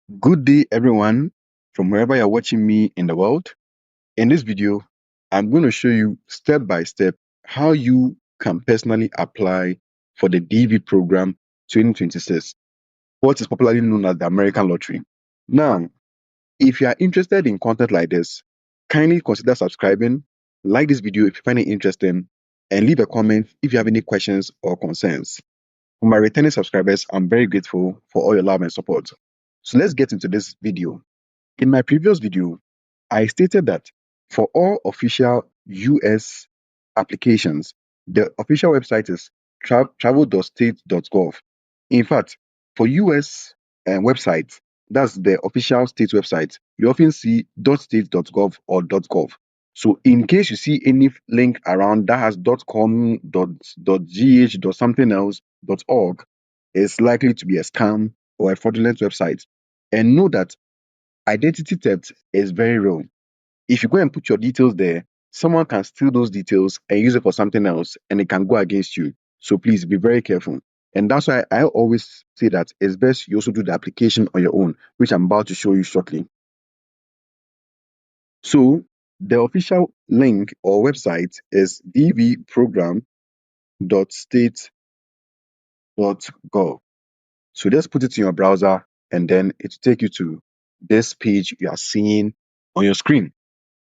Good day, everyone, from wherever you're watching me in the world. In this video, I'm going to show you step by step how you can personally apply for the DV program 2026, what is popularly known as the American Lottery. Now, if you are interested in content like this, kindly consider subscribing, like this video if you find it interesting, and leave a comment if you have any questions or concerns. For my returning subscribers, I'm very grateful for all your love and support. So let's get into this video. In my previous video, I stated that for all official US applications, the official website is travel.state.gov. In fact, for US websites, that's the official state website, you often see .state.gov or .gov. So in case you see any link around that has .com, .gh, something else, .org, it's likely to be a scam or a fraudulent website. And know that identity theft is very real. If you go and put your details there, someone can steal those details and use it for something else, and it can go against you. So please be very careful. And that's why I always say that it's best you also do the application on your own, which I'm about to show you shortly. So the official link or website is dvprogram.state.gov. So just put it in your browser, and then it will take you to this page you are seeing on your screen.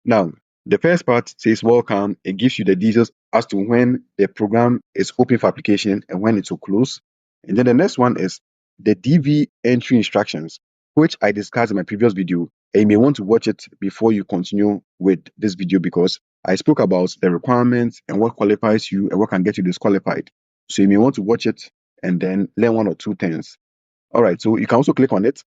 Now, the first part says welcome. It gives you the details as to when the program is open for application and when it will close. And then the next one is the DV entry instructions, which I discussed in my previous video. And you may want to watch it before you continue with this video because I spoke about the requirements and what qualifies you and what can get you disqualified. So you may want to watch it and then learn one or two things. All right, so you can also click on it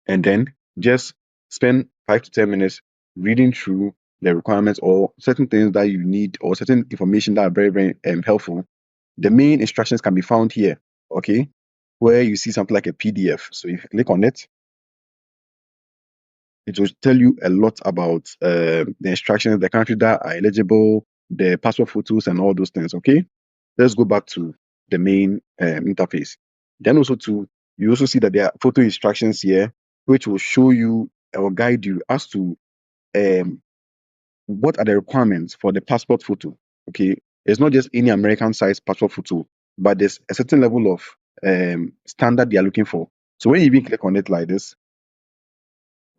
and then just spend 5 to 10 minutes reading through the requirements or certain things that you need or certain information that are very, very helpful. The main instructions can be found here, okay, where you see something like a PDF. So if you click on it, it will tell you a lot about the instructions, the countries that are eligible, the passport photos, and all those things, okay? Let's go back to the main interface. Then also you also see that there are photo instructions here, which will show you or guide you as to what are the requirements for the passport photo. Okay, it's not just any American size passport photo, but there's a certain level of standard they are looking for. So when you even click on it like this,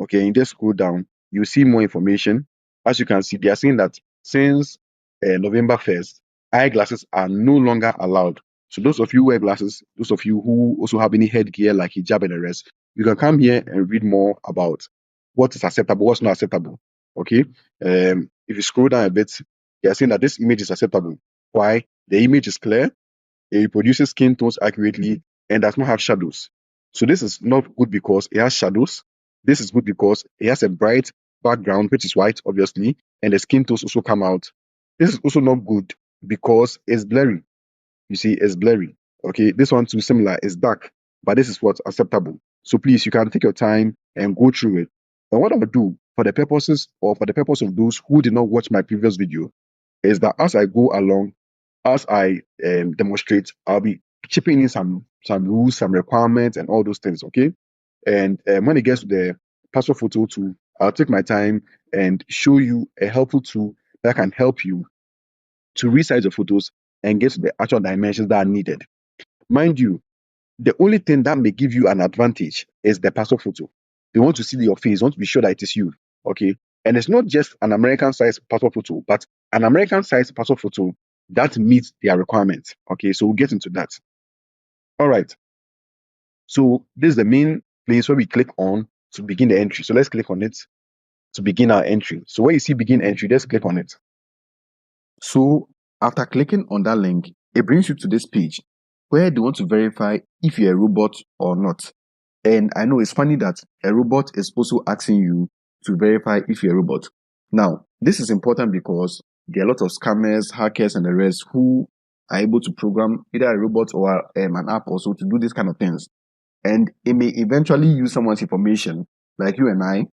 okay, and you just scroll down, you see more information. As you can see, they are saying that since November 1st, eyeglasses are no longer allowed. So those of you who wear glasses, those of you who also have any headgear like hijab and the rest, you can come here and read more about what is acceptable, what's not acceptable. Okay. If you scroll down a bit, they are saying that this image is acceptable. Why? The image is clear, it reproduces skin tones accurately, and does not have shadows. So this is not good because it has shadows. This is good because it has a bright background, which is white, obviously, and the skin tones also come out. This is also not good because it's blurry. You see, it's blurry. Okay, this one too similar, it's dark, but this is what's acceptable. So please, you can take your time and go through it. And what I'll do for the purposes or for the purpose of those who did not watch my previous video is that as I go along, as I demonstrate, I'll be chipping in some rules, some requirements, and all those things. Okay, and when it gets to the passport photo tool, I'll take my time and show you a helpful tool that can help you to resize your photos and get to the actual dimensions that are needed. Mind you, the only thing that may give you an advantage is the passport photo. They want to see your face, want to be sure that it is you. Okay. And it's not just an American size passport photo, but an American size passport photo that meets their requirements. Okay, so we'll get into that. All right. So this is the main place where we click on to begin the entry. So let's click on it to begin our entry. So where you see begin entry, just click on it. So after clicking on that link, it brings you to this page where they want to verify if you're a robot or not. And I know it's funny that a robot is also asking you to verify if you're a robot. Now, this is important because there are a lot of scammers, hackers, and the rest who are able to program either a robot or an app also to do these kind of things. And it may eventually use someone's information, like you and I,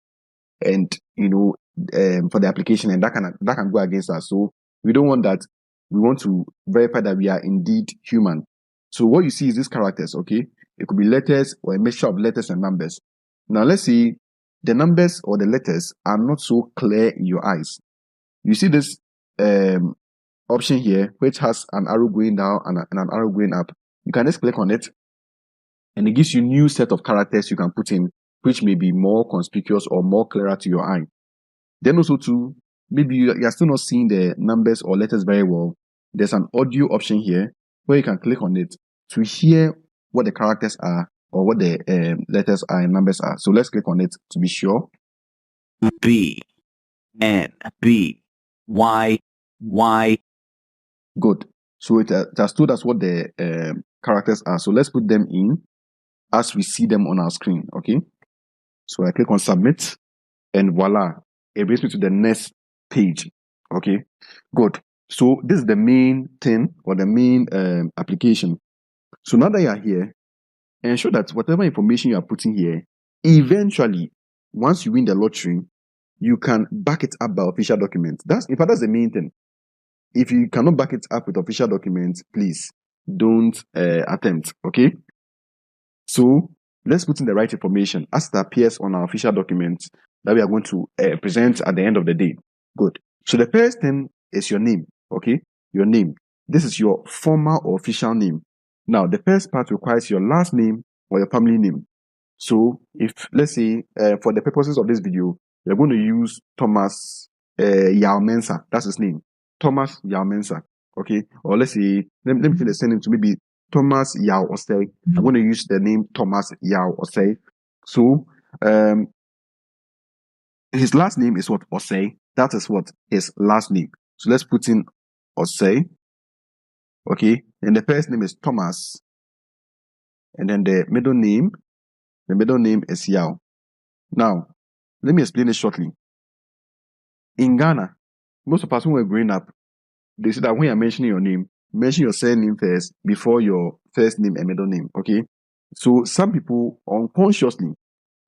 and for the application, and that can go against us. So we don't want that. We want to verify that we are indeed human. So what you see is these characters, okay? It could be letters or a mixture of letters and numbers. Now, let's say the numbers or the letters are not so clear in your eyes. You see this option here, which has an arrow going down and an arrow going up. You can just click on it, and it gives you a new set of characters you can put in, which may be more conspicuous or more clearer to your eye. Then also too, maybe you are still not seeing the numbers or letters very well. There's an audio option here where you can click on it to hear what the characters are or what the letters are and numbers are. So let's click on it to be sure. B N B Y Y. Good. So it has told us what the characters are. So let's put them in as we see them on our screen. Okay. So I click on submit, and voila, it brings me to the next page. Okay. Good. So this is the main thing or the main application. So now that you are here, ensure that whatever information you are putting here, eventually, once you win the lottery, you can back it up by official documents. That's the main thing. If you cannot back it up with official documents, please don't attempt. Okay. So let's put in the right information as it appears on our official documents that we are going to present at the end of the day. Good. So the first thing is your name. Okay. Your name. This is your formal or official name. Now, the first part requires your last name or your family name. So if, let's say, for the purposes of this video, we're going to use Thomas Yao Mensah. That's his name. Thomas Yao Mensah. Okay. Or let's say, let me change the surname to maybe Thomas Yao Osei. I'm going to use the name Thomas Yao Osei. So, his last name is what? Osei. That is what? His last name. So let's put in Osei. Okay. And the first name is Thomas. And then the middle name is Yao. Now, let me explain it shortly. In Ghana, most of us when we're growing up, they say that when you're mentioning your name, mention your surname first before your first name and middle name. Okay. So some people unconsciously,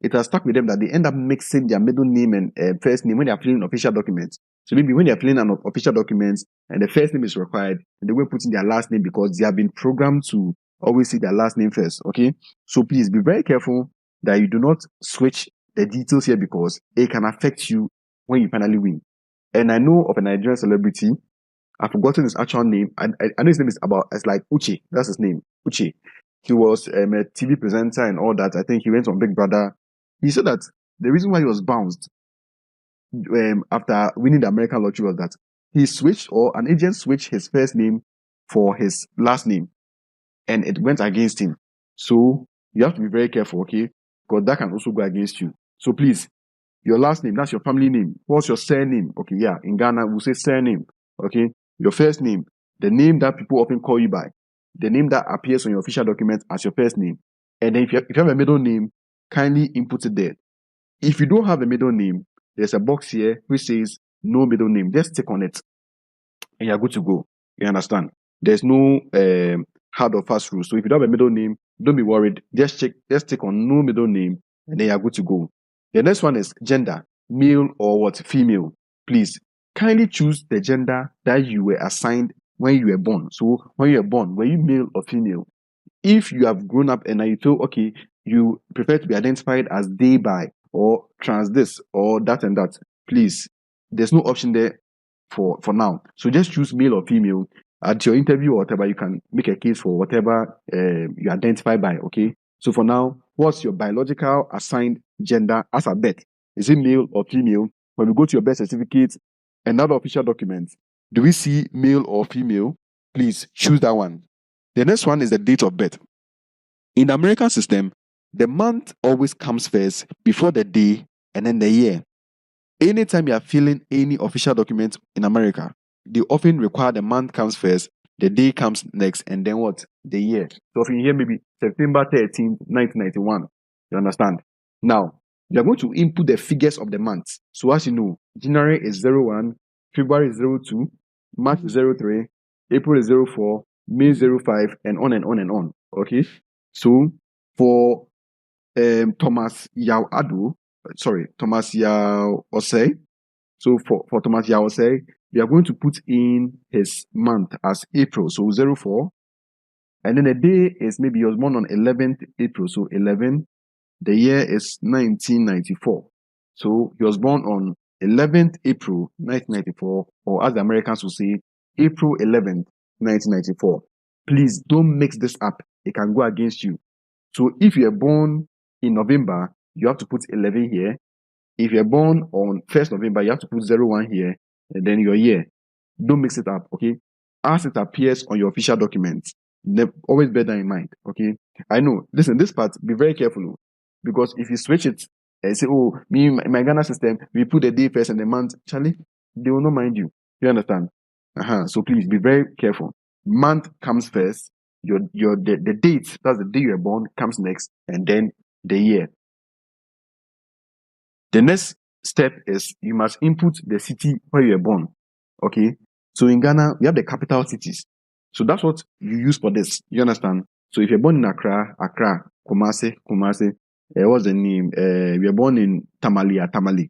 it has stuck with them that they end up mixing their middle name and first name when they are filling official documents. So maybe when they are filling an official documents and the first name is required, and they will put in their last name because they have been programmed to always say their last name first. Okay. So please be very careful that you do not switch the details here because it can affect you when you finally win. And I know of a Nigerian celebrity. I've forgotten his actual name. I know his name is it's like Uche. That's his name. Uche. He was a TV presenter and all that. I think he went on Big Brother. He said that the reason why he was bounced after winning the American lottery was that he switched, or an agent switched his first name for his last name, and it went against him. So you have to be very careful, okay? Because that can also go against you. So please, your last name, that's your family name. What's your surname? Okay, yeah, in Ghana, we'll say surname, okay? Your first name, the name that people often call you by, the name that appears on your official document as your first name. And then if you have a middle name, kindly input it there. If you don't have a middle name, there's a box here which says no middle name. Just click on it and you're good to go. You understand? There's no hard or fast rule. So if you don't have a middle name, don't be worried. Just click on no middle name and then you're good to go. The next one is gender, male or what? Female. Please kindly choose the gender that you were assigned when you were born. So when you were born, were you male or female? If you have grown up and you feel okay, you prefer to be identified as they, by, or trans this or that and that, please, there's no option there for now. So just choose male or female. At your interview or whatever, you can make a case for whatever you identify by, okay? So for now, what's your biological assigned gender as a birth? Is it male or female? When we go to your birth certificate and other official documents, do we see male or female? Please choose that one. The next one is the date of birth. In the American system, the month always comes first before the day and then the year. Anytime you are filling any official document in America, they often require the month comes first, the day comes next, and then what? The year. So if you hear maybe September 13th, 1991, you understand? Now, you are going to input the figures of the months. So as you know, January is 01, February is 02, March is 03, April is 04, May 05, and on and on and on. Okay? So for Thomas Yao Osei. So for Thomas Yao Osei, we are going to put in his month as April. So 04, And then the day is maybe he was born on 11th April. So 11, the year is 1994. So he was born on 11th April 1994, or as the Americans will say, April 11th, 1994. Please don't mix this up. It can go against you. So if you're born in November, you have to put 11 here. If you're born on 1st November, you have to put 01 here, and then your year. Don't mix it up, okay? As it appears on your official documents. Always bear that in mind, okay? I know. Listen, this part, be very careful, because if you switch it and say, oh, me, my Ghana system, we put the day first and the month, Charlie, they will not mind you. You understand? So please be very careful. Month comes first. The date, that's the day you were born, comes next, and then the year. The next step is you must input the city where you were born. Okay. So in Ghana, we have the capital cities. So that's what you use for this. You understand? So if you're born in Accra, Kumasi, what's the name? You're born in Tamale.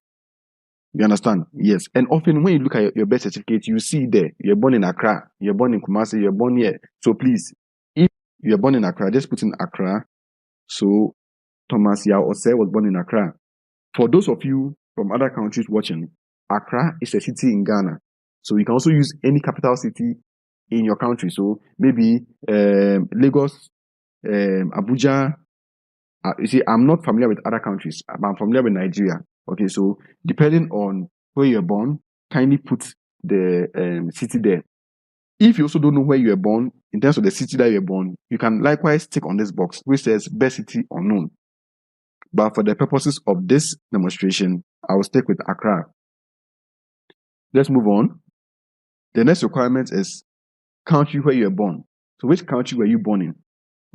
You understand? Yes. And often when you look at your birth certificate, you see there, you're born in Accra, you're born in Kumasi, you're born here. So please, if you're born in Accra, just put in Accra. So Thomas Yao Ose was born in Accra. For those of you from other countries watching, Accra is a city in Ghana. So you can also use any capital city in your country. So maybe Lagos, Abuja. You see, I'm not familiar with other countries. I'm familiar with Nigeria. Okay, so depending on where you're born, kindly put the city there. If you also don't know where you were born, in terms of the city that you're born, you can likewise tick on this box which says birth city unknown. But for the purposes of this demonstration, I will stick with Accra. Let's move on. The next requirement is country where you were born. So which country were you born in?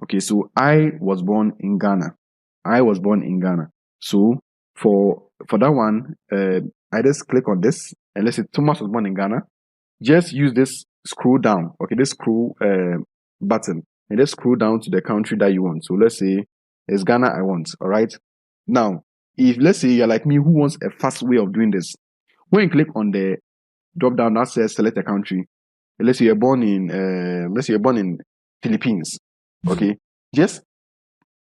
Okay, so I was born in Ghana. So for that one, I just click on this, and let's say Thomas was born in Ghana. Just use this scroll down, okay, this scroll button, and just scroll down to the country that you want. So let's say it's Ghana I want, all right? Now, if let's say you're like me who wants a fast way of doing this, when you click on the drop down that says select a country, let's say you're born in Philippines, okay, just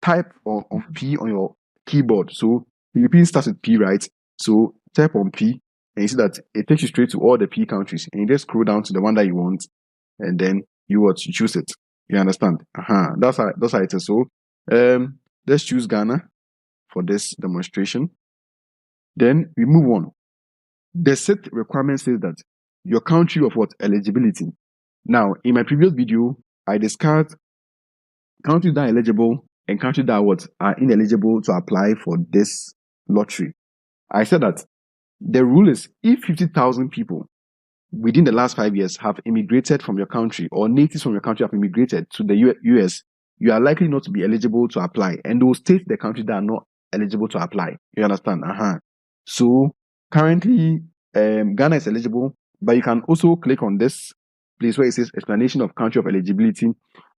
type on P on your keyboard. So Philippines starts with P, right? So type on P, and you see that it takes you straight to all the P countries, and you just scroll down to the one that you want, and then you choose it. You understand? That's how it is. So let's choose Ghana for this demonstration. Then we move on. The set requirement says that your country of what? Eligibility. Now, in my previous video, I discussed countries that are eligible and countries that are ineligible to apply for this lottery. I said that the rule is if 50,000 people within the last 5 years have immigrated from your country, or natives from your country have immigrated to the US, you are likely not to be eligible to apply. And they will state the countries that are not eligible to apply. You understand? So currently, Ghana is eligible, but you can also click on this place where it says explanation of country of eligibility,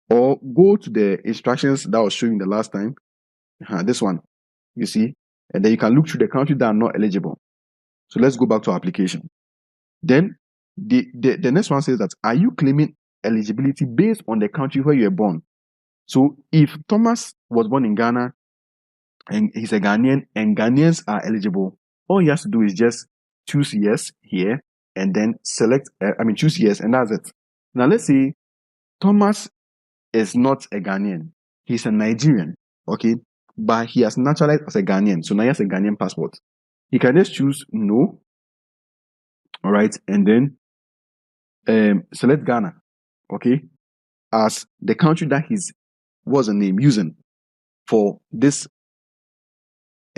or go to the instructions that I was showing the last time. This one, you see, and then you can look through the countries that are not eligible. So let's go back to our application. Then the next one says that, are you claiming eligibility based on the country where you were born? So if Thomas was born in Ghana and he's a Ghanaian and Ghanaians are eligible, all he has to do is just choose yes here and then select, choose yes, and that's it. Now let's say Thomas is not a Ghanaian. He's a Nigerian, okay? But he has naturalized as a Ghanaian. So now he has a Ghanaian passport. He can just choose no, all right? And then select Ghana, okay? As the country that he's using for this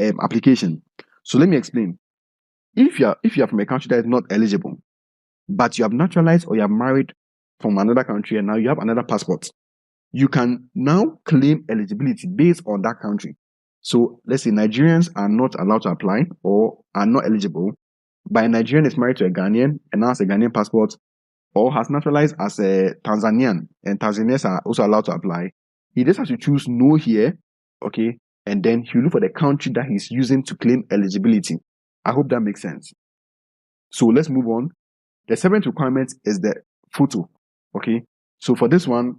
application. So let me explain. If you are from a country that is not eligible, but you have naturalized or you have married from another country and now you have another passport, you can now claim eligibility based on that country. So let's say Nigerians are not allowed to apply or are not eligible, but a Nigerian is married to a Ghanaian and now has a Ghanaian passport, or has naturalized as a Tanzanian and Tanzanians are also allowed to apply. He just has to choose no here, okay, and then he'll look for the country that he's using to claim eligibility. I hope that makes sense. So let's move on. The seventh requirement is the photo, okay. So for this one,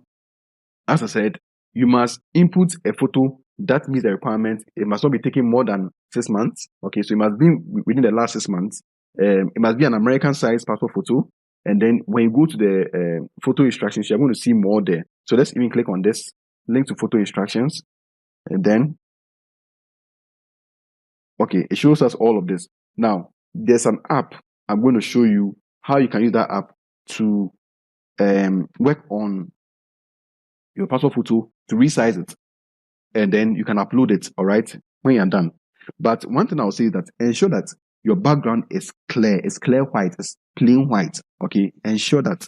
as I said, you must input a photo that meets the requirement. It must not be taken more than 6 months. Okay, so it must be within the last 6 months. It must be an American size passport photo. And then when you go to the photo instructions, you're going to see more there. So let's even click on this link to photo instructions. And then, okay, it shows us all of this. Now, there's an app. I'm going to show you how you can use that app to work on your passport photo, to resize it, and then you can upload it, all right, when you're done. But one thing I'll say is that ensure that your background is clear, white, it's plain white, okay? Ensure that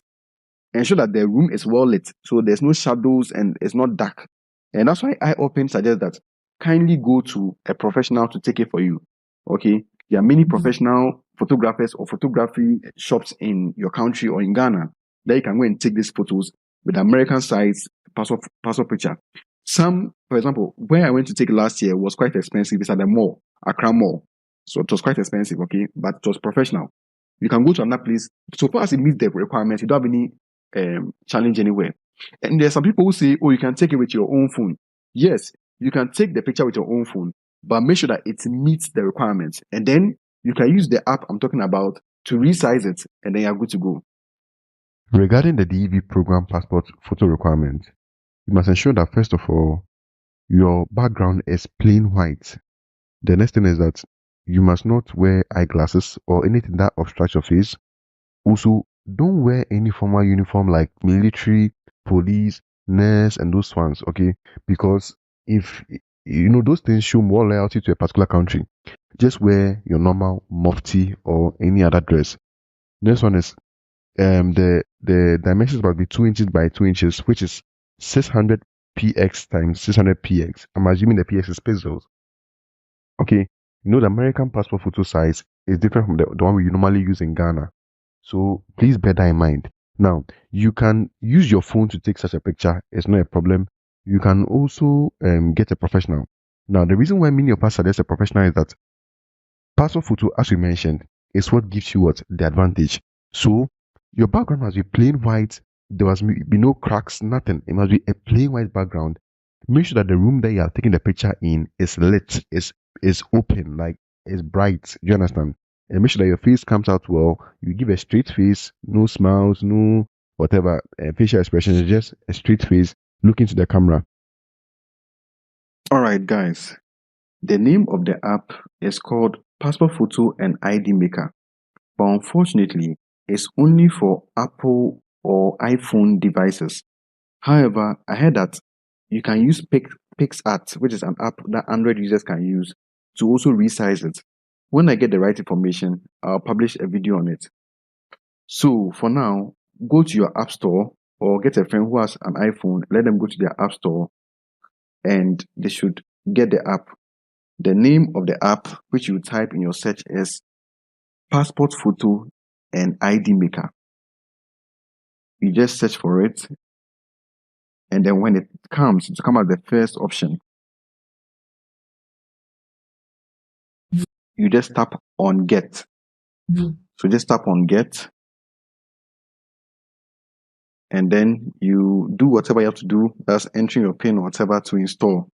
the room is well lit, so there's no shadows and it's not dark. And that's why I often suggest that kindly go to a professional to take it for you, okay? There are many professional photographers or photography shops in your country or in Ghana that you can go and take these photos with American size passport picture. Some, for example, where I went to take last year was quite expensive. It's at the mall, Accra Mall. So it was quite expensive, okay? But it was professional. You can go to another place. So far as it meets the requirements, you don't have any challenge anywhere. And there's some people who say, oh, you can take it with your own phone. Yes, you can take the picture with your own phone, but make sure that it meets the requirements. And then you can use the app I'm talking about to resize it, and then you're good to go. Regarding the DEV program passport photo requirement, you must ensure that first of all, your background is plain white. The next thing is that you must not wear eyeglasses or anything that obstructs your face. Also, don't wear any formal uniform like military, police, nurse, and those ones, okay? Because if those things show more loyalty to a particular country, just wear your normal mufti or any other dress. Next one is the dimensions must be 2 inches by 2 inches, which is 600 px times 600 px. I'm assuming the px is pixels. Okay, the American passport photo size is different from the one we normally use in Ghana. So please bear that in mind. Now, you can use your phone to take such a picture. It's not a problem. You can also get a professional. Now, the reason why many of us suggest a professional is that passport photo, as we mentioned, is what gives you the advantage. So your background must be plain white. There must be no cracks, nothing. It must be a plain white background. Make sure that the room that you are taking the picture in is lit, is open, like is bright. Do you understand? And make sure that your face comes out well. You give a straight face, no smiles, no whatever facial expressions, just a straight face, look into the camera. All right, guys. The name of the app is called Passport Photo and ID Maker, but unfortunately, it's only for Apple or iPhone devices. However, I heard that you can use PixArt, which is an app that Android users can use to also resize it. When I get the right information, I'll publish a video on it. So for now, go to your app store or get a friend who has an iPhone, let them go to their app store and they should get the app. The name of the app, which you type in your search, is Passport Photo and ID Maker. You just search for it, and then when it comes, to come as the first option, you just tap on Get. So just tap on Get, and then you do whatever you have to do. That's entering your PIN or whatever to install.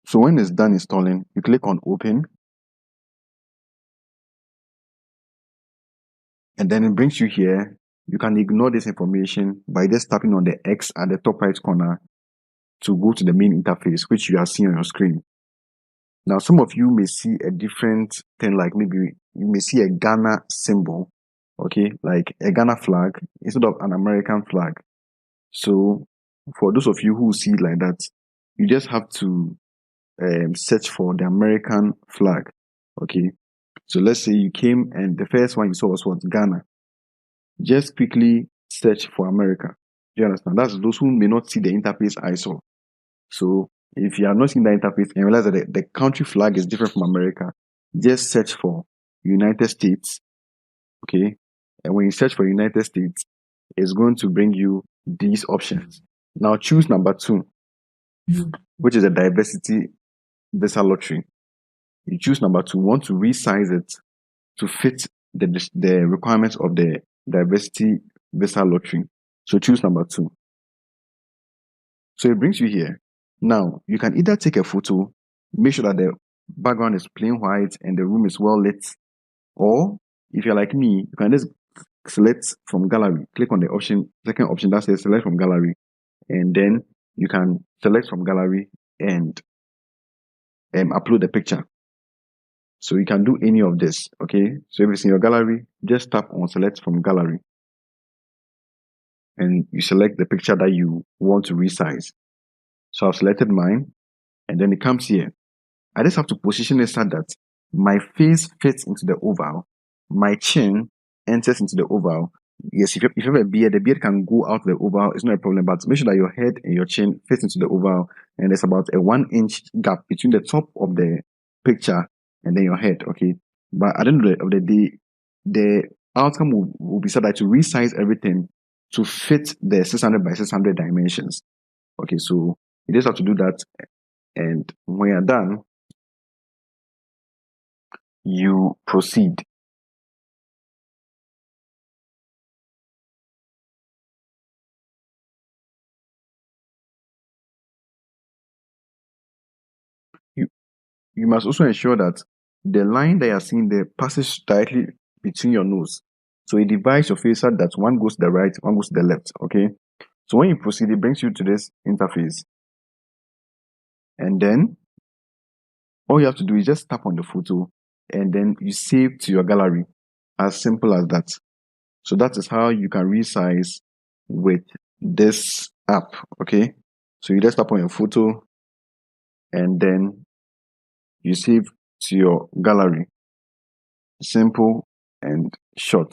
So when it's done installing, you click on Open, and then it brings you here. You can ignore this information by just tapping on the X at the top right corner to go to the main interface, which you are seeing on your screen. Now, some of you may see a different thing, like maybe you may see a Ghana symbol, okay, like a Ghana flag instead of an American flag. So for those of you who see it like that, you just have to search for the American flag, okay. So let's say you came and the first one you saw was what? Ghana. Just quickly search for America. Do you understand? That's those who may not see the interface I saw. So if you are not seeing the interface and realize that the country flag is different from America, just search for United States. Okay. And when you search for United States, it's going to bring you these options. Now choose number 2, which is a diversity visa lottery. You choose number 2. You want to resize it to fit the requirements of the diversity visa lottery. So choose number 2. So it brings you here. Now, you can either take a photo, make sure that the background is plain white and the room is well lit, or if you're like me, you can just select from gallery. Click on the second option that says select from gallery, and then you can select from gallery and upload the picture. So you can do any of this, okay? So if it's in your gallery, just tap on select from gallery and you select the picture that you want to resize. So I've selected mine, and then it comes here. I just have to position it so that my face fits into the oval, my chin enters into the oval. Yes, if you have a beard, the beard can go out the oval, it's not a problem, but make sure that your head and your chin fits into the oval, and there's about a 1-inch gap between the top of the picture and then your head, okay? But at the end of the day, the outcome will be so that to resize everything to fit the 600 by 600 dimensions. Okay, so you just have to do that, and when you're done, you proceed. You you must also ensure that the line that you're seeing there passes directly between your nose. So it divides your face so that one goes to the right, one goes to the left. Okay. So when you proceed, it brings you to this interface. And then all you have to do is just tap on the photo and then you save to your gallery. As simple as that. So that is how you can resize with this app. Okay. So you just tap on your photo and then you save to your gallery. Simple and short.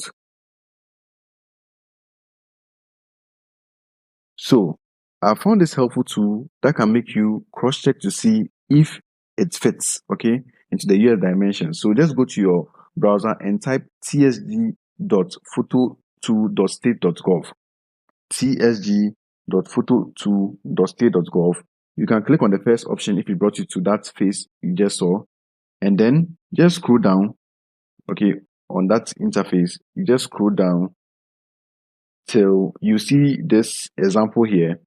So I found this helpful tool that can make you cross-check to see if it fits, okay, into the US dimension. So just go to your browser and type tsg.photo2.state.gov. tsg.photo2.state.gov. You can click on the first option if it brought you to that face you just saw, and then just scroll down, okay, on that interface. You just scroll down till you see this example here.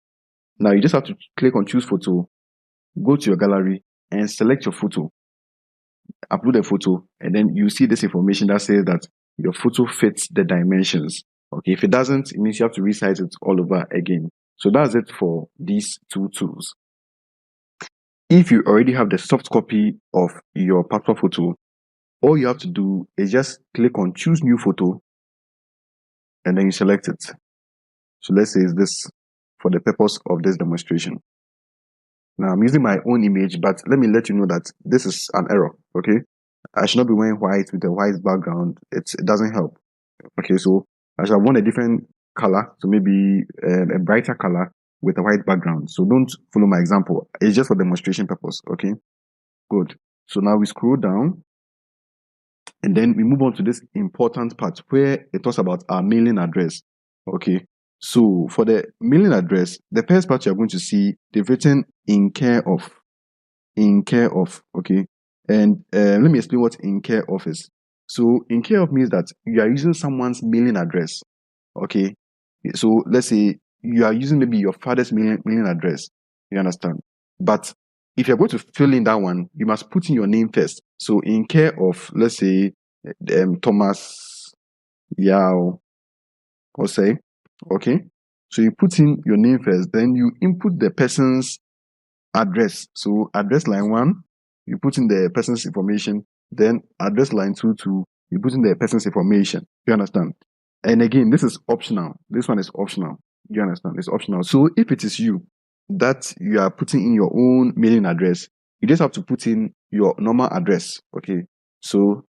Now you just have to click on choose photo, go to your gallery and select your photo, upload a photo, and then you see this information that says that your photo fits the dimensions. Okay, if it doesn't, it means you have to resize it all over again. So that's it for these two tools. If you already have the soft copy of your passport photo, all you have to do is just click on choose new photo and then you select it. So let's say it's this for the purpose of this demonstration. Now I'm using my own image, but let me let you know that this is an error, okay? I should not be wearing white with a white background. It doesn't help. Okay, so I should have worn a different color, so maybe a brighter color with a white background. So don't follow my example. It's just for demonstration purpose, okay? Good. So now we scroll down and then we move on to this important part where it talks about our mailing address, okay? So for the mailing address, the first part you're going to see, they've written in care of, okay? And let me explain what in care of is. So in care of means that you are using someone's mailing address, okay? So let's say you are using maybe your father's mailing address, you understand? But if you're going to fill in that one, you must put in your name first. So in care of, let's say, Thomas Yao, or say, okay? So you put in your name first, then you input the person's address. So address line 1, you put in the person's information. Then address line 2, you put in the person's information. You understand? And again, this is optional. This one is optional. You understand? It's optional. So if it is you that you are putting in your own mailing address, you just have to put in your normal address. Okay. So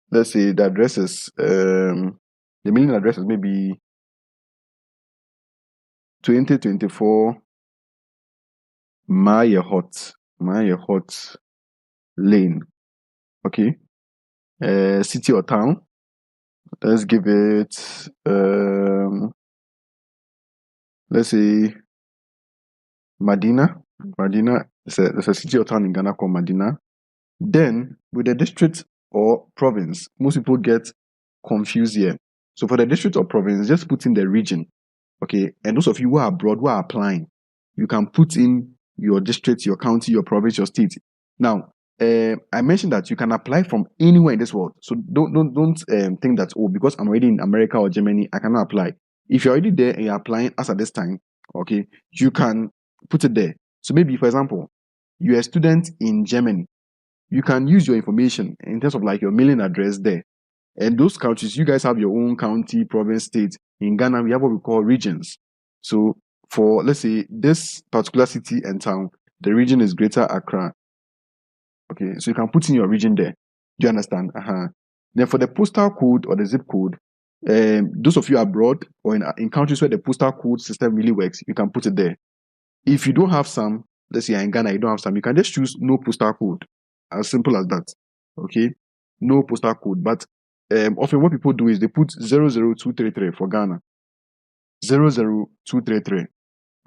let's say the address is the mailing address is maybe 2024 Maya Hot Lane. Okay. City or town. Let's give it let's say Medina. There's a city or town in Ghana called Medina. Then with the district or province, most people get confused here. So for the district or province, just put in the region. Okay. And those of you who are abroad, who are applying, you can put in your district, your county, your province, your state. Now, I mentioned that you can apply from anywhere in this world. So don't think that, oh, because I'm already in America or Germany, I cannot apply. If you're already there and you're applying as at this time, okay, you can put it there. So maybe, for example, you're a student in Germany. You can use your information in terms of like your mailing address there. And those countries, you guys have your own county, province, state. In Ghana, we have what we call regions. So for, let's say, this particular city and town, the region is Greater Accra. Okay, so you can put in your region there. Do you understand? Then for the postal code or the zip code, those of you abroad or in countries where the postal code system really works, you can put it there. If you don't have some, let's say you're in Ghana, you don't have some, you can just choose no postal code. As simple as that. Okay, no postal code. But often what people do is they put 00233 for Ghana. 00233.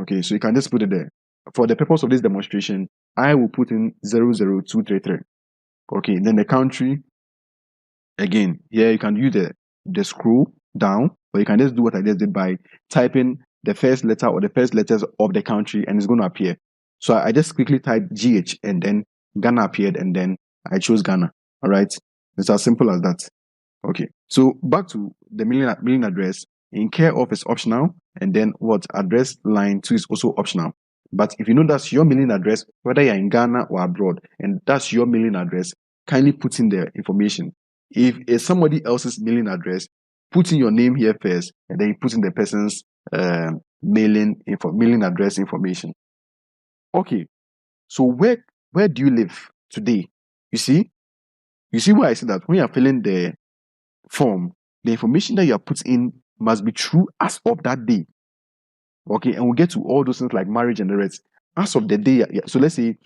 Okay, so you can just put it there. For the purpose of this demonstration, I will put in 00233. Okay, then the country, again, here you can use the scroll down, or you can just do what I just did by typing the first letter or the first letters of the country and it's going to appear. So I just quickly typed GH and then Ghana appeared and then I chose Ghana. All right, it's as simple as that. Okay, so back to the mailing address. In care of is optional, and then what address line 2 is also optional. But if you know that's your mailing address, whether you're in Ghana or abroad, and that's your mailing address, kindly put in the information. If it's somebody else's mailing address, put in your name here first, and then you put in the person's mailing address information. Okay, so where do you live today? You see why I say that when you're filling the form, the information that you are put in must be true as of that day. Okay, and we'll get to all those things like marriage and the rest. As of the day, so let's say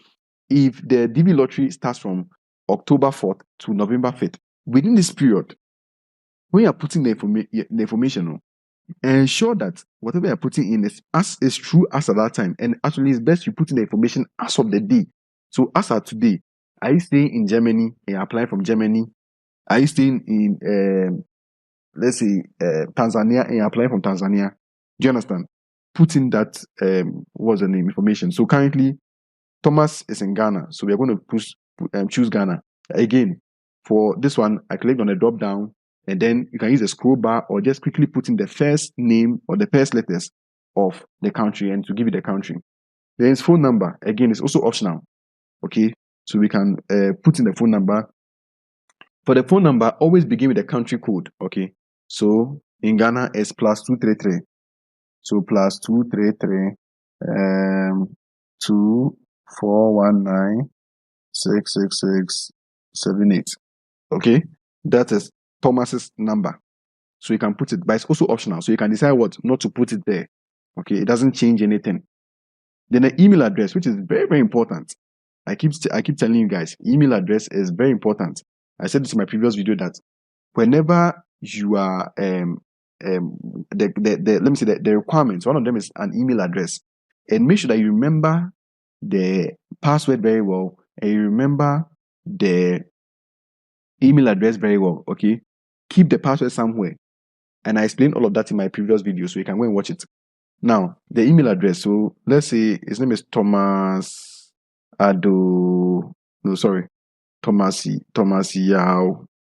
if the DB lottery starts from October 4th to November 5th, within this period, when you're putting the information, ensure that whatever you're putting in is true as at that time. And actually, it's best you put in the information as of the day. So as of today, are you staying in Germany and you're applying from Germany? Are you staying in let's say Tanzania and you're applying from Tanzania? Do you understand? Put in that what's the name information. So currently Thomas is in Ghana, so we are going to choose Ghana. Again, for this one, I clicked on the drop down, and then you can use the scroll bar or just quickly put in the first name or the first letters of the country and to give you the country. Then his phone number, again, is also optional. Okay, so we can put in the phone number. For the phone number, always begin with the country code. Okay, so in Ghana, it's +233. So +233 2419 66678. Okay, that is Thomas's number. So you can put it, but it's also optional. So you can decide what not to put it there. Okay, it doesn't change anything. Then the email address, which is very, very important. I keep telling you guys, email address is very important. I said this in my previous video that whenever you are let me say the requirements, one of them is an email address, and make sure that you remember the password very well and you remember the email address very well. Okay, keep the password somewhere, and I explained all of that in my previous video, so you can go and watch it. Now the email address, so let's say his name is Thomas Yao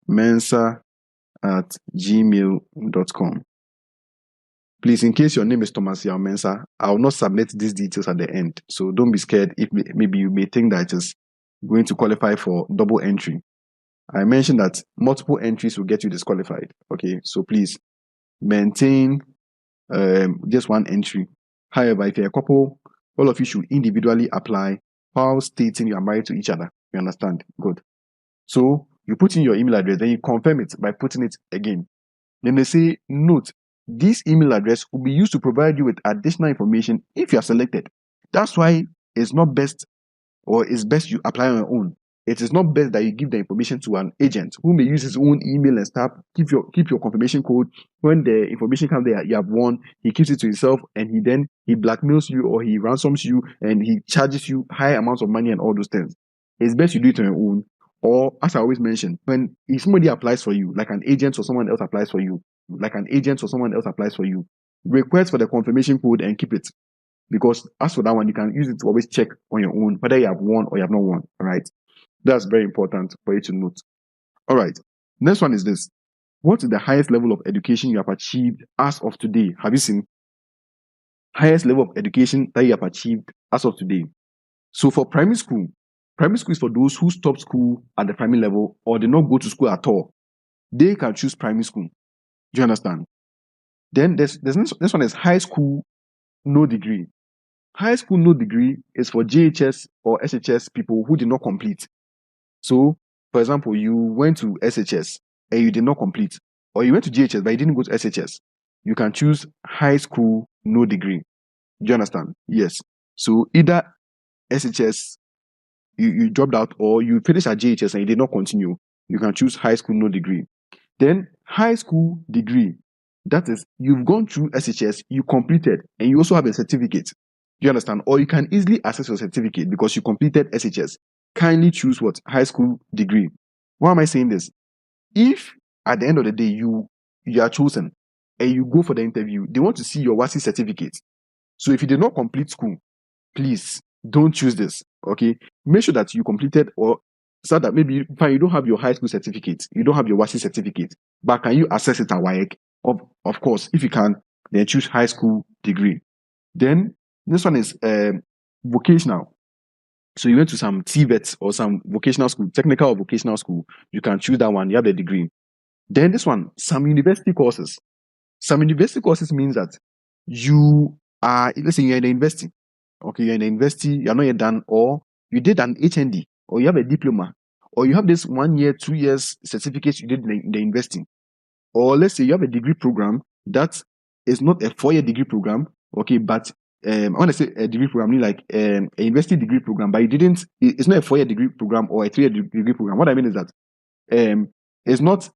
Mensa at gmail.com. Please, in case your name is Thomas Yao Mensa, I will not submit these details at the end. So don't be scared if maybe you may think that it is going to qualify for double entry. I mentioned that multiple entries will get you disqualified. Okay, so please maintain just one entry. However, if you're a couple, all of you should individually apply while stating you are married to each other. You understand? Good. So you put in your email address, then you confirm it by putting it again. Then they say, note, this email address will be used to provide you with additional information if you are selected. That's why it's not best, or it's best you apply on your own. It is not best that you give the information to an agent who may use his own email and stuff. Keep your confirmation code. When the information comes there, you have won. He keeps it to himself, and he blackmails you or he ransoms you and he charges you high amounts of money and all those things. It's best you do it on your own. Or as I always mention, when if somebody applies for you, like an agent or someone else applies for you, request for the confirmation code and keep it. Because as for that one, you can use it to always check on your own whether you have won or you have not won. All right. That's very important for you to note. All right. Next one is this. What is the highest level of education you have achieved as of today? Have you seen? Highest level of education that you have achieved as of today. So for primary school is for those who stopped school at the primary level or did not go to school at all. They can choose primary school. Do you understand? Then this one is high school, no degree. High school, no degree is for JHS or SHS people who did not complete. So, for example, you went to SHS and you did not complete, or you went to JHS but you didn't go to SHS. You can choose high school, no degree. Do you understand? Yes. So either SHS, you dropped out, or you finished at JHS and you did not continue. You can choose high school, no degree. Then high school degree, that is, you've gone through SHS, you completed, and you also have a certificate. Do you understand? Or you can easily access your certificate because you completed SHS. Kindly choose what? High school degree. Why am I saying this? If at the end of the day you are chosen and you go for the interview, they want to see your WASI certificate. So if you did not complete school, please don't choose this. Okay, make sure that you completed, or so that maybe fine, you don't have your high school certificate, you don't have your WASI certificate, but can you access it at WAEC? Of course, if you can, then choose high school degree. Then this one is vocational. So you went to some TVET or some vocational school, technical or vocational school, you can choose that one, you have the degree. Then this one, some university courses. Some university courses means that you are, let's say you're in the university. Okay, you're in the university, you're not yet done, or you did an HND, or you have a diploma, or you have this 1 year, 2 years certificate you did in the university. Or let's say you have a degree program that is not a 4-year degree program, okay, but I want to say a degree program, I mean like a university degree program, but it's not a 4-year degree program or a 3-year degree program. What I mean is that it's not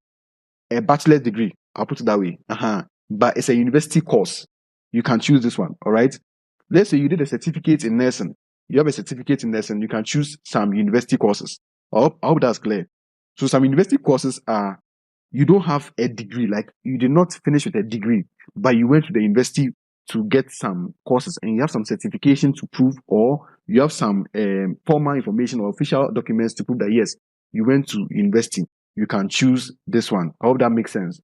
a bachelor's degree, I'll put it that way, but it's a university course. You can choose this one, all right? Let's say you did a certificate in nursing. You have a certificate in nursing, you can choose some university courses. I hope that's clear. So some university courses are, you don't have a degree, like you did not finish with a degree, but you went to the university to get some courses and you have some certification to prove, or you have some formal information or official documents to prove that yes, you went to university. You can choose this one. I hope that makes sense.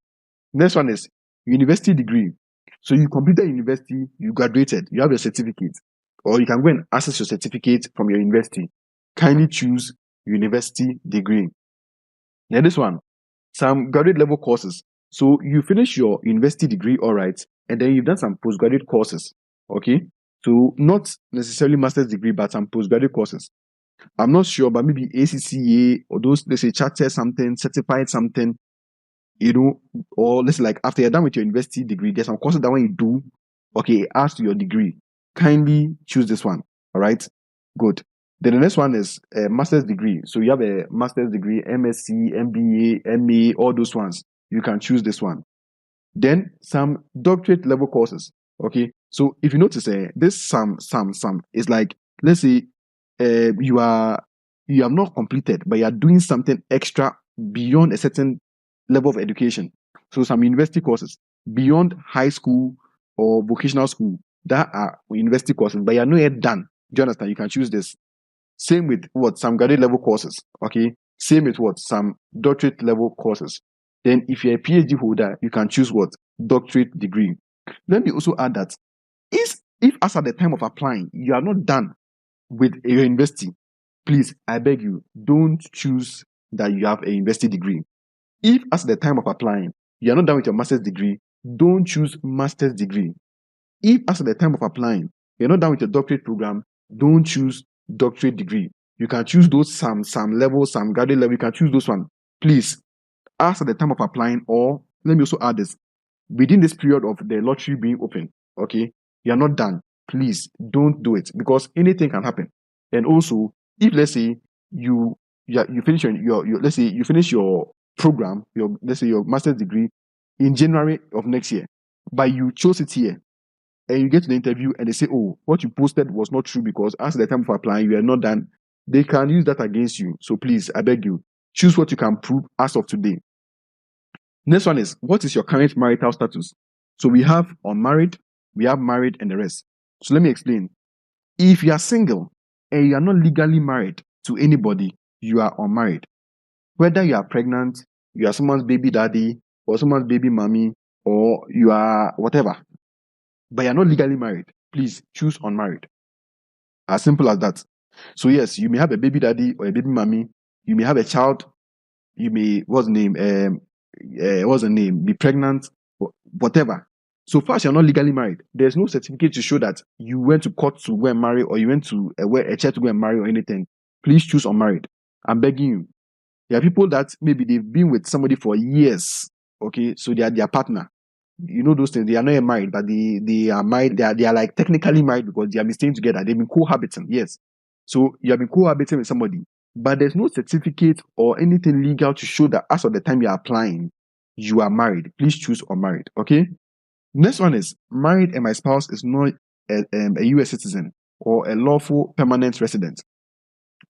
Next one is university degree. So you completed university, you graduated, you have your certificate, or you can go and access your certificate from your university. Kindly choose university degree. Now this one, some graduate level courses. So you finish your university degree, all right, and then you've done some postgraduate courses, okay? So not necessarily master's degree, but some postgraduate courses. I'm not sure, but maybe ACCA or those, let's say, chartered something, certified something, or let's say like after you're done with your university degree, there's some courses that when you do, okay, it adds to your degree. Kindly choose this one, all right? Good. Then the next one is a master's degree. So you have a master's degree, MSc, MBA, MA, all those ones. You can choose this one. Then some doctorate level courses. Okay. So if you notice, this some is like, let's say you have not completed, but you are doing something extra beyond a certain level of education. So some university courses beyond high school or vocational school, that are university courses, but you are not yet done. Do you understand? You can choose this. Same with what some graduate level courses. Okay. Same with what some doctorate level courses. Then if you're a PhD holder, you can choose what doctorate degree. Let me also add that if as at the time of applying you are not done with your university, please, I beg you, don't choose that you have a university degree. If as at the time of applying you are not done with your master's degree, don't choose master's degree. If as at the time of applying you're not done with your doctorate program, don't choose doctorate degree. You can choose those some level, some graduate level. You can choose those one. Please, as at the time of applying, or let me also add this, within this period of the lottery being open, okay, you're not done. Please don't do it because anything can happen. And also, if let's say you finish your let's say you finish your program, your let's say your master's degree in January of next year, but you chose it here, and you get to the interview and they say, oh, what you posted was not true because as at the time of applying, you are not done. They can use that against you. So please, I beg you, Choose what you can prove as of today. Next one is, what is your current marital status? So we have unmarried, we have married, and the rest. So let me explain. If you are single and you are not legally married to anybody, you are unmarried. Whether you are pregnant, you are someone's baby daddy, or someone's baby mommy, or you are whatever, but you're not legally married, please choose unmarried. As simple as that. So yes, you may have a baby daddy or a baby mommy, you may have a child, you may what's the name, be pregnant, whatever. So far as you're not legally married, there's no certificate to show that you went to court to go and marry, or you went to a church to go and marry, or anything. Please choose unmarried. I'm begging you. There are people that maybe they've been with somebody for years. Okay, so they are their partner. You know those things. They are not yet married, but they are married. They are like technically married because they have been staying together. They've been cohabiting. Yes. So you have been cohabiting with somebody, but there's no certificate or anything legal to show that as of the time you are applying, you are married. Please choose unmarried. Okay. Next one is, married and my spouse is not a U.S. citizen or a lawful permanent resident.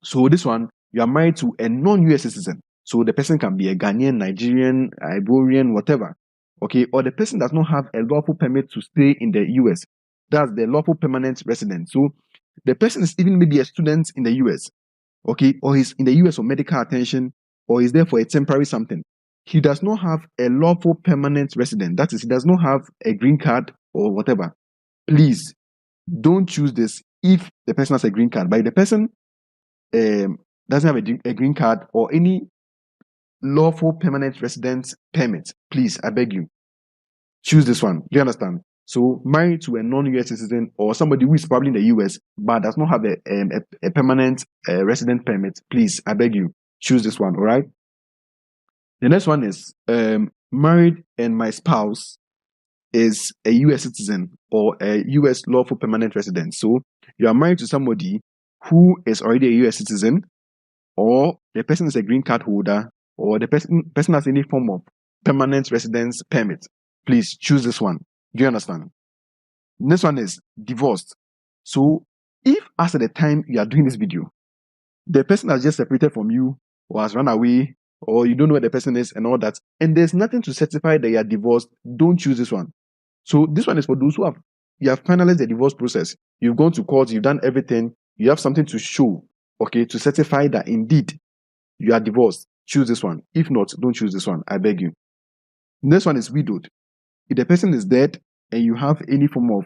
So this one, you are married to a non-US citizen. So the person can be a Ghanaian, Nigerian, Ivorian, whatever. Okay, or the person does not have a lawful permit to stay in the US. That's the lawful permanent resident. So the person is even maybe a student in the US. Okay, or he's in the US for medical attention, or he's there for a temporary something. He does not have a lawful permanent resident. That is, he does not have a green card or whatever. Please don't choose this if the person has a green card. But if the person doesn't have a green card or any lawful permanent residence permit, please, I beg you, choose this one. Do you understand? So, married to a non-US citizen or somebody who is probably in the US but does not have a permanent resident permit, please, I beg you, choose this one. All right. The next one is, married and my spouse is a US citizen or a US lawful permanent resident. So, you are married to somebody who is already a US citizen, or the person is a green card holder, or the person has any form of permanent residence permit. Please choose this one. Do you understand? Next one is divorced. So if as at the time you are doing this video, the person has just separated from you or has run away, or you don't know where the person is and all that, and there's nothing to certify that you are divorced, don't choose this one. So this one is for those who have finalized the divorce process. You've gone to court, you've done everything, you have something to show, okay, to certify that indeed you are divorced. Choose this one. If not, don't choose this one. I beg you. Next one is widowed. If the person is dead and you have any form of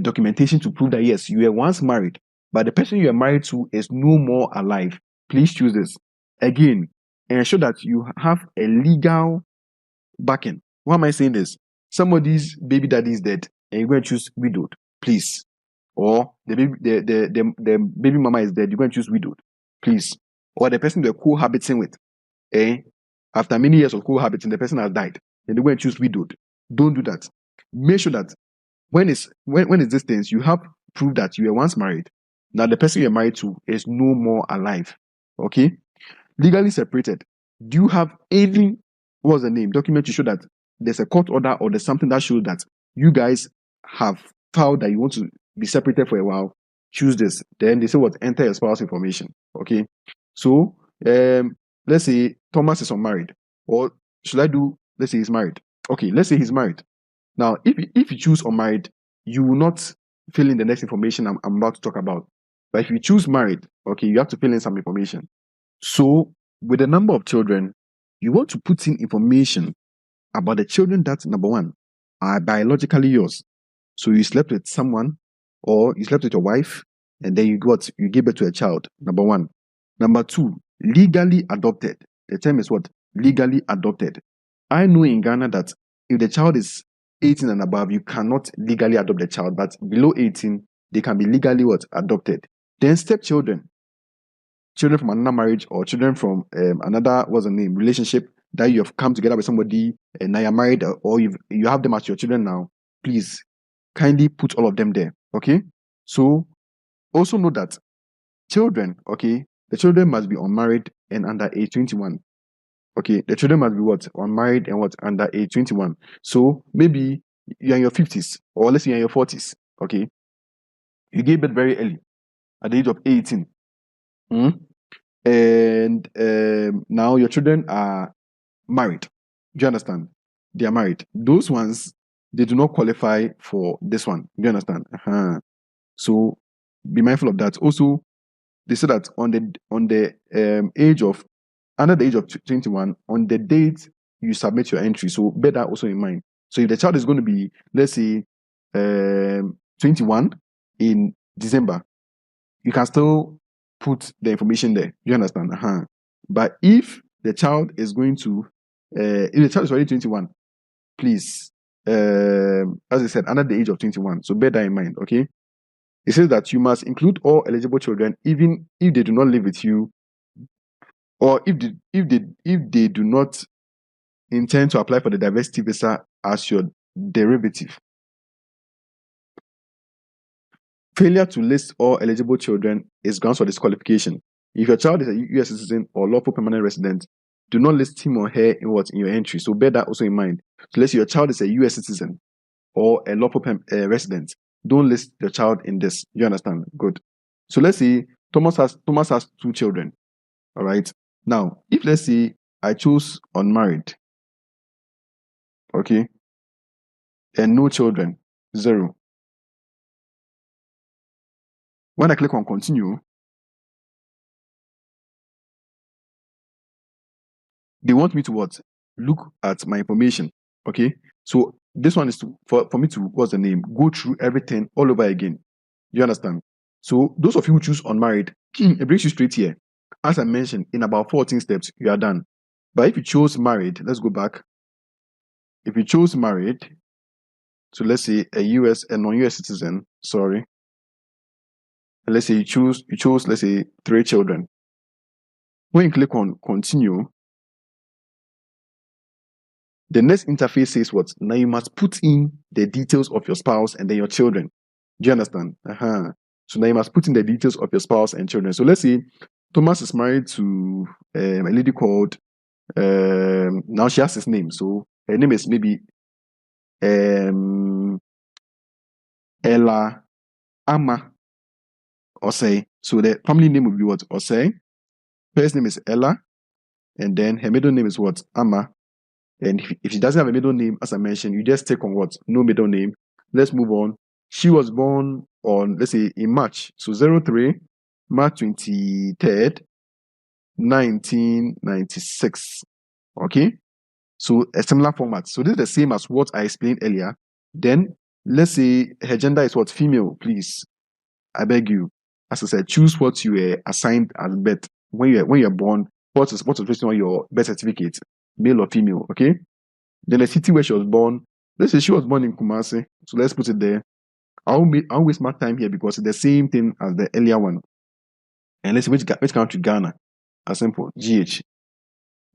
documentation to prove that yes, you were once married, but the person you are married to is no more alive, please choose this. Again, ensure that you have a legal backing. Why am I saying this? Somebody's baby daddy is dead and you're going to choose widowed, please. Or the baby mama is dead, you're going to choose widowed, please. Or the person they're cohabiting with, after many years of cohabiting, the person has died, then they're going to choose widowed. Don't do that. Make sure that when it's these things, you have proof that you were once married. Now the person you're married to is no more alive. Okay? Legally separated. Do you have any, what's the name, document to show that there's a court order or there's something that shows that you guys have filed that you want to be separated for a while? Choose this. Then they say what? Enter your spouse information. Okay? So, let's say Thomas is unmarried. Or should I do, let's say he's married. Okay, let's say he's married. Now, if you choose unmarried, you will not fill in the next information I'm about to talk about. But if you choose married, okay, you have to fill in some information. So, with the number of children, you want to put in information about the children that, number one, are biologically yours. So, you slept with someone, or you slept with your wife, and then you gave birth to a child, number one. Number two, legally adopted. The term is what? Legally adopted. I know in Ghana that if the child is 18 and above, you cannot legally adopt the child, but below 18, they can be legally what? Adopted. Then stepchildren. Children from another marriage or children from another, what's the name, relationship that you have come together with somebody and now you're married, or you have them as your children now. Please kindly put all of them there. Okay. So also know that children, okay, the children must be unmarried and under age 21. Okay, the children must be what? Unmarried and what? Under age 21. So maybe you're in your 50s, or let's say you're in your 40s. Okay. You gave birth very early, at the age of 18. and now your children are married. Do you understand? They are married. Those ones, they do not qualify for this one. Do you understand? So be mindful of that. Also, they say that on the age of under the age of 21, on the date you submit your entry. So bear that also in mind. So if the child is going to be, let's say, 21 in December, you can still put the information there. You understand? But if the child is going to, if the child is already 21, please, as I said, under the age of 21. So bear that in mind, okay? It says that you must include all eligible children, even if they do not live with you, or if they do not intend to apply for the diversity visa as your derivative. Failure to list all eligible children is grounds for disqualification. If your child is a U.S. citizen or lawful permanent resident, do not list him or her in your entry. So bear that also in mind. So let's say your child is a U.S. citizen or a lawful resident. Don't list your child in this. You understand? Good. So let's say Thomas has two children. All right. Now, if let's say I choose unmarried, okay, and no children, 0. When I click on continue, they want me to what? Look at my information. Okay. So this one is for me to, what's the name? Go through everything all over again. You understand? So those of you who choose unmarried, it brings you straight here. As I mentioned, in about 14 steps, you are done. But if you chose married, let's go back. If you chose married, so let's say a non-US citizen, sorry. And let's say you chose, let's say 3 children. When you click on continue, the next interface says what? Now you must put in the details of your spouse and then your children. Do you understand? So now you must put in the details of your spouse and children. So let's say Thomas is married to a lady called, now she has his name. So her name is maybe Ella Ama Osei. So the family name will be what? Osei. First name is Ella. And then her middle name is what? Ama. And if she doesn't have a middle name, as I mentioned, you just take on what? No middle name. Let's move on. She was born on, let's say, in March. So 03, March 23rd, 1996. Okay? So a similar format. So this is the same as what I explained earlier. Then let's say her gender is what? Female, please. I beg you. As I said, choose what you were assigned as birth. When you're born, what is written on your birth certificate, male or female, okay? Then the city where she was born, let's say she was born in Kumasi, so let's put it there. I'll waste my time here because it's the same thing as the earlier one. And let's say which country? Ghana. As simple, GH.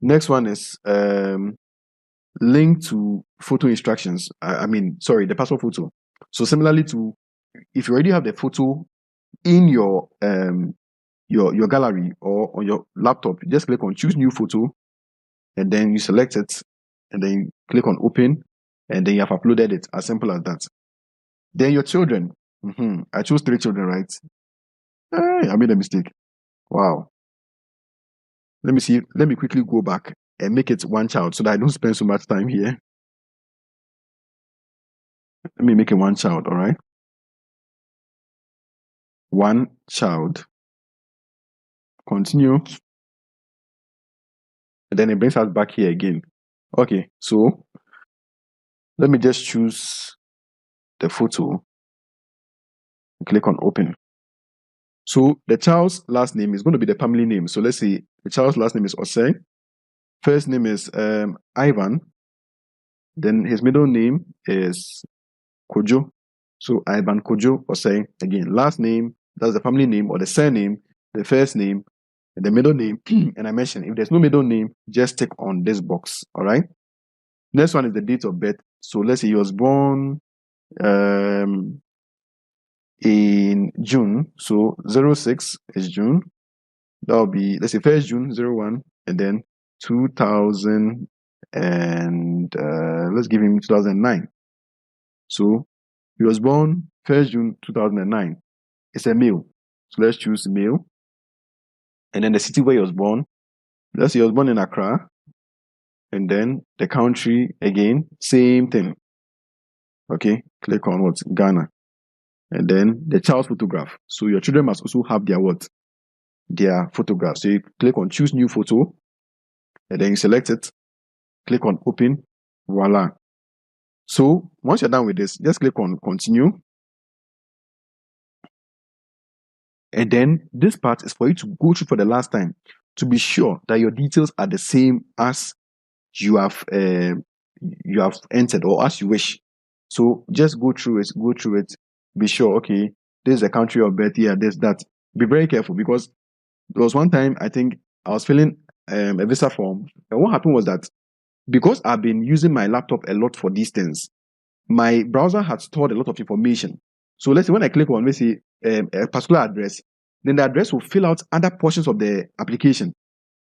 Next one is link to photo instructions. The passport photo. So similarly to, if you already have the photo in your gallery or on your laptop, you just click on choose new photo, and then you select it, and then you click on open, and then you have uploaded it. As simple as that. Then your children. I chose 3 children, right? I made a mistake. Wow. Let me see. Let me quickly go back and make it 1 child so that I don't spend so much time here. Let me make it 1 child, all right? 1 child. Continue. And then it brings us back here again. Okay, so let me just choose the photo. Click on open. So the child's last name is going to be the family name. So let's say the child's last name is Osei. First name is Ivan. Then his middle name is Kojo. So Ivan Kojo Osei. Again, last name, that's the family name or the surname, the first name, and the middle name. And I mentioned if there's no middle name, just tick on this box. All right. Next one is the date of birth. So let's say he was born in June. So 06 is June. That'll be, let's say, 1st June 01, and then 2000, and let's give him 2009. So he was born 1st June 2009. It's a male. So let's choose male. and then the city where he was born. Let's say he was born in Accra, and then the country again, same thing. Okay, click on what? Ghana. And then the child's photograph. So your children must also have their what? Their photograph. So you click on choose new photo, and then you select it, click on open, voila. So once you're done with this, just click on continue. And then this part is for you to go through for the last time to be sure that your details are the same as you have entered or as you wish. So just go through it, be sure, okay, this is the country of birth, yeah, this, that. Be very careful, because there was one time I think I was filling a visa form, and what happened was that because I've been using my laptop a lot for these things, my browser had stored a lot of information. So let's say when I click on, let's say, a particular address, then the address will fill out other portions of the application.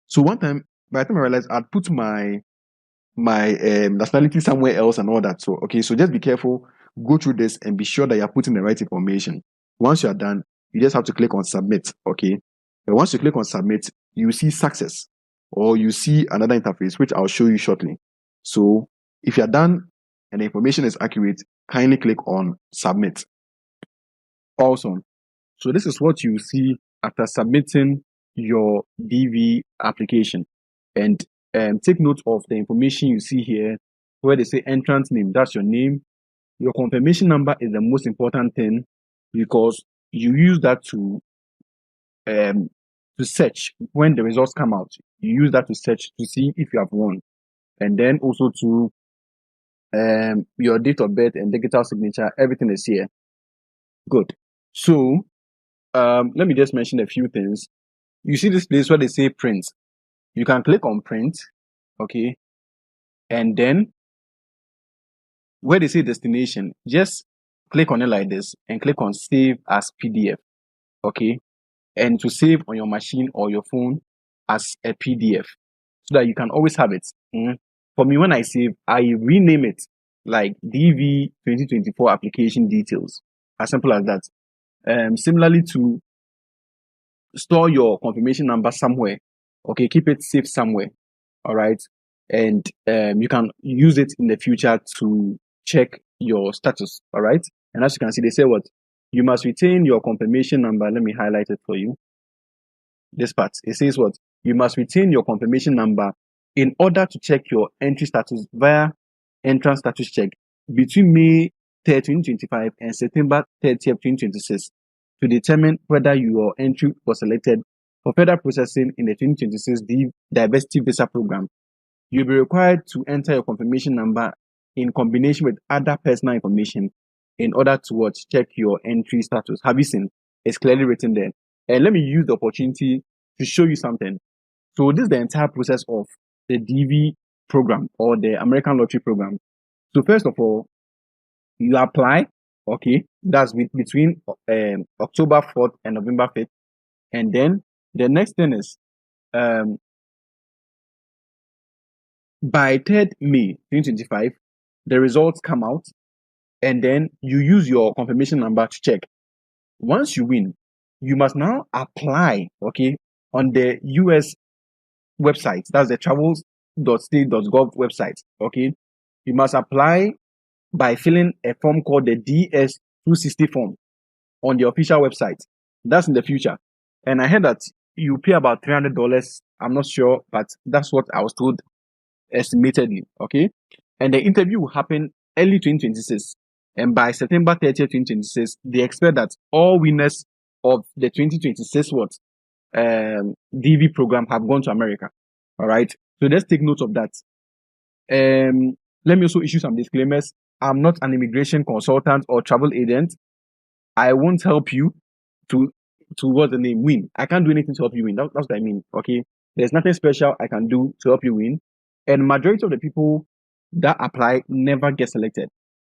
So one time, by the time I realized, I'd put my nationality somewhere else and all that. So, okay, so just be careful, go through this and be sure that you're putting the right information. Once you're done, you just have to click on submit, okay? And once you click on submit, you see success, or you see another interface, which I'll show you shortly. So if you're done and the information is accurate, kindly click on submit. Awesome. So this is what you see after submitting your DV application. And take note of the information you see here where they say entrant name. That's your name. Your confirmation number is the most important thing, because you use that to search when the results come out. You use that to search to see if you have won. And then also to your date of birth and digital signature, everything is here. Good. So let me just mention a few things. You see this place where they say print. You can click on print, okay? And then where they say destination, just click on it like this and click on save as PDF, okay? And to save on your machine or your phone as a PDF so that you can always have it. For me, when I save, I rename it like DV 2024 application details, as simple as that. Similarly to store your confirmation number somewhere, okay, keep it safe somewhere, all right? And you can use it in the future to check your status, all right? And as you can see, they say what? You must retain your confirmation number. Let me highlight it for you. This part, it says what? You must retain your confirmation number in order to check your entry status via entrance status check between May 3rd, 2025 and September 30th, 2026 to determine whether your entry was selected for further processing in the 2026 Diversity Visa Program. You'll be required to enter your confirmation number in combination with other personal information in order to check your entry status. Have you seen? It's clearly written there. And let me use the opportunity to show you something. So this is the entire process of the DV program or the American Lottery program. So first of all, you apply, okay? That's between October 4th and November 5th. And then the next thing is by 3rd May 2025, the results come out, and then you use your confirmation number to check. Once you win, you must now apply, okay, on the US website. That's the travels.state.gov website, okay? You must apply by filling a form called the DS-260 form on the official website. That's in the future. And I heard that you pay about $300. I'm not sure, but that's what I was told estimatedly, okay? And the interview will happen early 2026. And by September 30th, 2026, they expect that all winners of the 2026 DV program have gone to America. All right. So let's take note of that. Let me also issue some disclaimers. I'm not an immigration consultant or travel agent. I won't help you to what's the name, win. I can't do anything to help you win. That's what I mean. Okay. There's nothing special I can do to help you win. And majority of the people that apply never get selected.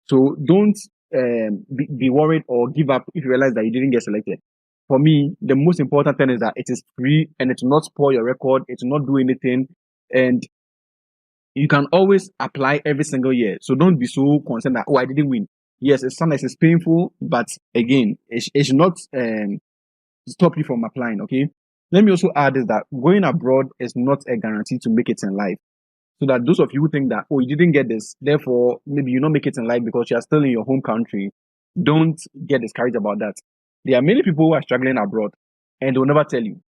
So don't be worried or give up if you realize that you didn't get selected. For me, the most important thing is that it is free and it will not spoil your record. It will not do anything. And you can always apply every single year. So don't be so concerned that, oh, I didn't win. Yes, sometimes it's painful, but again, it should not stop you from applying, okay? Let me also add is that going abroad is not a guarantee to make it in life. So that those of you who think that, oh, you didn't get this, therefore maybe you don't make it in life because you are still in your home country, don't get discouraged about that. There are many people who are struggling abroad and they will never tell you.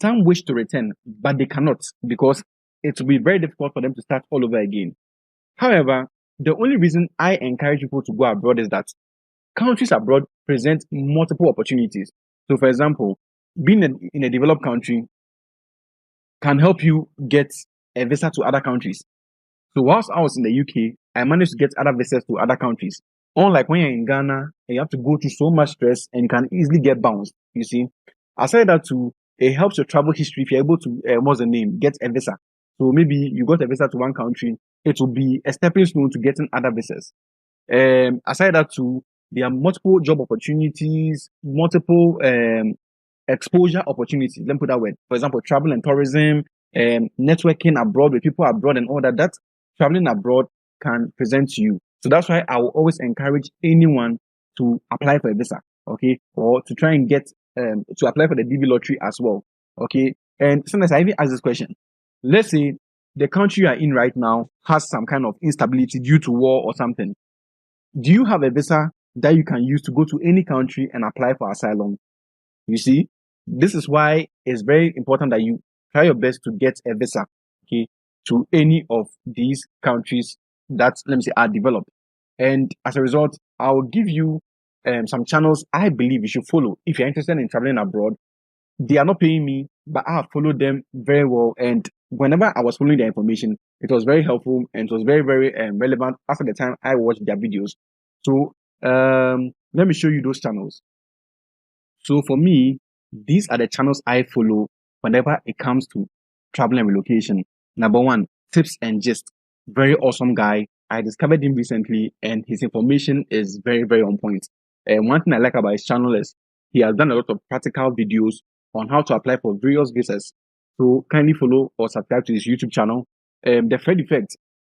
Some wish to return, but they cannot because it will be very difficult for them to start all over again. However, the only reason I encourage people to go abroad is that countries abroad present multiple opportunities. So, for example, being in a developed country can help you get a visa to other countries. So, whilst I was in the UK, I managed to get other visas to other countries. Unlike when you're in Ghana, you have to go through so much stress and you can easily get bounced. You see, aside that, too, it helps your travel history if you're able to, what's the name, get a visa. So, maybe you got a visa to one country, it will be a stepping stone to getting other visas. Aside that too, there are multiple job opportunities, multiple exposure opportunities. Let me put that word. For example, travel and tourism, networking abroad with people abroad and all that. That traveling abroad can present to you. So that's why I will always encourage anyone to apply for a visa, okay, or to try and get to apply for the DV lottery as well, okay. And sometimes I even ask this question: let's say the country you are in right now has some kind of instability due to war or something. Do you have a visa that you can use to go to any country and apply for asylum? You see, this is why it's very important that you try your best to get a visa, okay, to any of these countries that, let me say, are developed. And as a result, I'll give you some channels I believe you should follow if you're interested in traveling abroad. They are not paying me, but I have followed them very well. And whenever I was following their information, it was very helpful and it was very, very relevant after the time I watched their videos. So let me show you those channels. So for me, these are the channels I follow whenever it comes to travel and relocation. Number one, Tips and Gist. Very awesome guy. I discovered him recently and his information is very, very on point. And one thing I like about his channel is he has done a lot of practical videos on how to apply for various visas. So kindly follow or subscribe to his YouTube channel. The Fred Effect.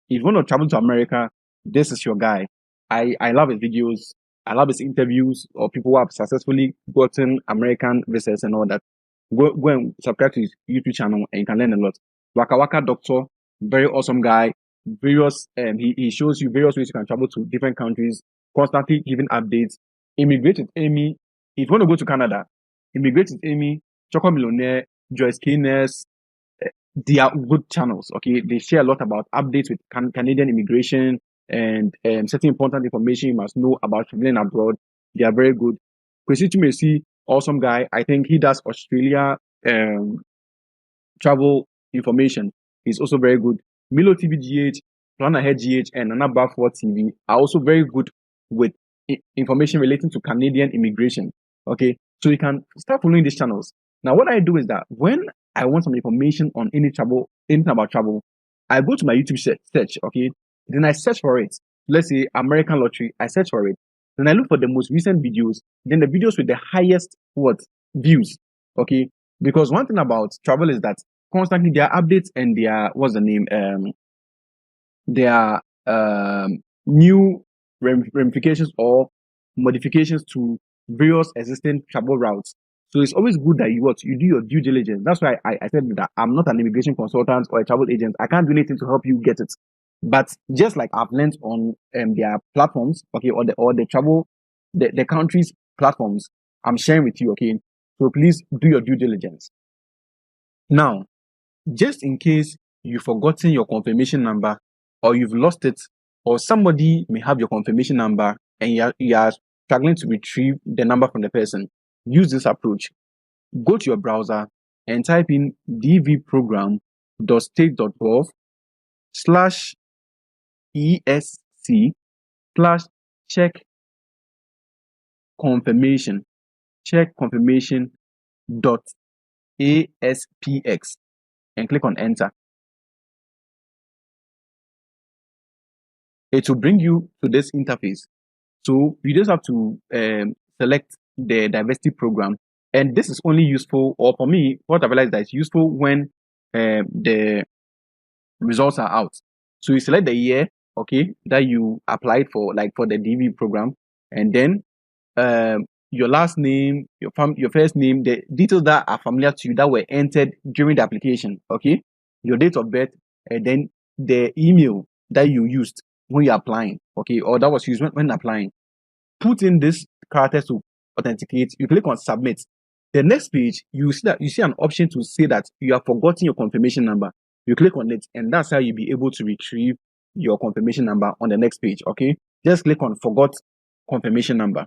If you want to travel to America, this is your guy. I love his videos. I love his interviews or people who have successfully gotten American visas and all that. Go and subscribe to his YouTube channel and you can learn a lot. Waka Waka Doctor, very awesome guy. Various he shows you various ways you can travel to different countries, constantly giving updates. Immigrate with Amy. If you want to go to Canada, Immigrate with Amy, Choco Millionaire, Joyce Keynes, they are good channels. Okay, they share a lot about updates with Canadian immigration and certain important information you must know about traveling abroad. They are very good. Kwesi Tumesi, awesome guy. I think he does Australia travel information. He's also very good. Milo TV GH, Plan Ahead GH, and Nana Baford TV are also very good with information relating to Canadian immigration. Okay, so you can start following these channels. Now, what I do is that when I want some information on anything about travel, I go to my YouTube search, okay? Then I search for it. Let's say American Lottery, I search for it. Then I look for the most recent videos, then the videos with the highest views, okay? Because one thing about travel is that constantly there are updates and there are, there are new ramifications or modifications to various existing travel routes. So it's always good that you do your due diligence. That's why I said that I'm not an immigration consultant or a travel agent. I can't do anything to help you get it. But just like I've learned on their platforms, okay, or the travel the country's platforms, I'm sharing with you, okay. So please do your due diligence. Now, just in case you've forgotten your confirmation number or you've lost it, or somebody may have your confirmation number and you are struggling to retrieve the number from the person, use this approach. Go to your browser and type in dvprogram.state.gov slash esc slash check confirmation dot aspx and click on enter. It will bring you to this interface. So you just have to select the diversity program. And this is only useful, or for me, what I realized that it's useful when the results are out. So you select the year, okay, that you applied for, like for the DV program, and then your last name, your first name, the details that are familiar to you that were entered during the application, okay? Your date of birth, and then the email that you used when you're applying, okay, or that was used when applying. Put in this characters to authenticate. You click on submit. The next page, you see an option to say that you have forgotten your confirmation number. You click on it, and that's how you'll be able to retrieve your confirmation number on the next page. Okay, just click on forgot confirmation number.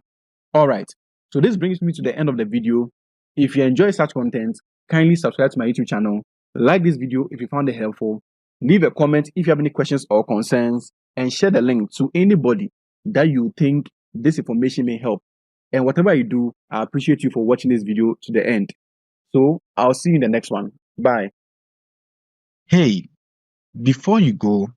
All right. So this brings me to the end of the video. If you enjoy such content, kindly subscribe to my YouTube channel. Like this video if you found it helpful. Leave a comment if you have any questions or concerns, and share the link to anybody that you think this information may help. And whatever you do, I appreciate you for watching this video to the end. So I'll see you in the next one. Bye. Hey, before you go,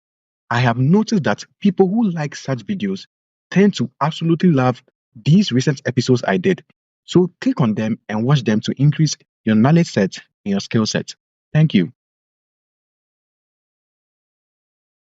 I have noticed that people who like such videos tend to absolutely love these recent episodes I did. So click on them and watch them to increase your knowledge set and your skill set. Thank you.